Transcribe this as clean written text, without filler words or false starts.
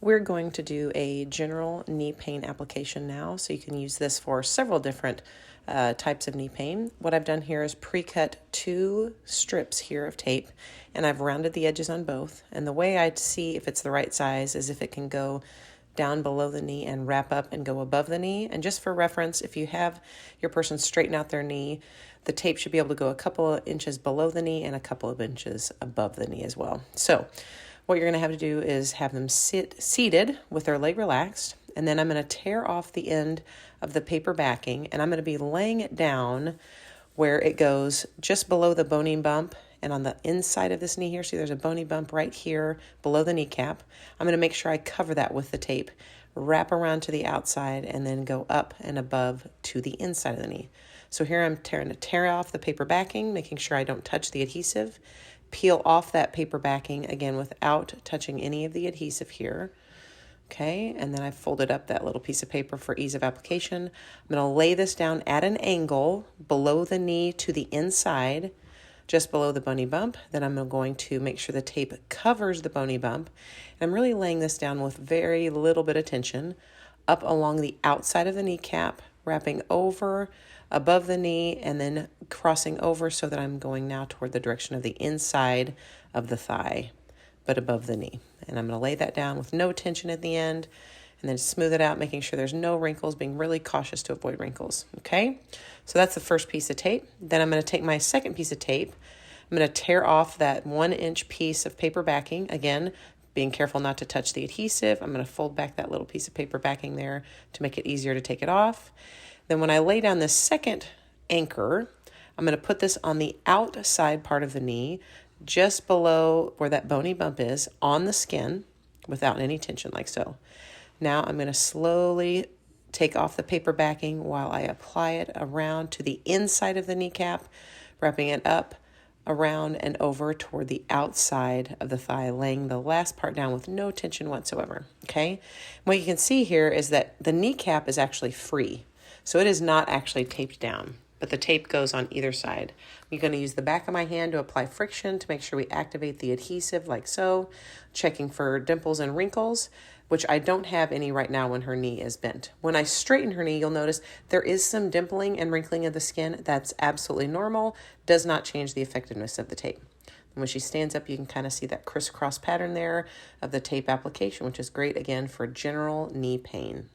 We're going to do a general knee pain application now, so you can use this for several different types of knee pain. What I've done here is pre-cut 2 strips here of tape, and I've rounded the edges on both. And the way I'd see if it's the right size is if it can go down below the knee and wrap up and go above the knee. And just for reference, if you have your person straighten out their knee, the tape should be able to go a couple of inches below the knee and a couple of inches above the knee as well. So what you're going to have to do is have them sit seated with their leg relaxed, and then I'm going to tear off the end of the paper backing, and I'm going to be laying it down where it goes just below the bony bump, and on the inside of this knee here, see there's a bony bump right here below the kneecap. I'm going to make sure I cover that with the tape, wrap around to the outside, and then go up and above to the inside of the knee. So here I'm tear off the paper backing, making sure I don't touch the adhesive. Peel off that paper backing, again, without touching any of the adhesive here. Okay, and then I folded up that little piece of paper for ease of application. I'm going to lay this down at an angle below the knee to the inside, just below the bony bump. Then I'm going to make sure the tape covers the bony bump. And I'm really laying this down with very little bit of tension up along the outside of the kneecap, wrapping over above the knee, and then crossing over so that I'm going now toward the direction of the inside of the thigh, but above the knee. And I'm going to lay that down with no tension at the end, and then smooth it out, making sure there's no wrinkles, being really cautious to avoid wrinkles. Okay, so that's the first piece of tape. Then I'm going to take my second piece of tape. I'm going to tear off that 1-inch piece of paper backing. Again, being careful not to touch the adhesive. I'm going to fold back that little piece of paper backing there to make it easier to take it off. Then when I lay down this second anchor, I'm going to put this on the outside part of the knee, just below where that bony bump is, on the skin, without any tension, like so. Now I'm going to slowly take off the paper backing while I apply it around to the inside of the kneecap, wrapping it up, around, and over toward the outside of the thigh, laying the last part down with no tension whatsoever. Okay? What you can see here is that the kneecap is actually free. So it is not actually taped down, but the tape goes on either side. I'm going to use the back of my hand to apply friction to make sure we activate the adhesive like so, checking for dimples and wrinkles, which I don't have any right now when her knee is bent. When I straighten her knee, you'll notice there is some dimpling and wrinkling of the skin. That's absolutely normal, does not change the effectiveness of the tape. And when she stands up, you can kind of see that crisscross pattern there of the tape application, which is great, again, for general knee pain.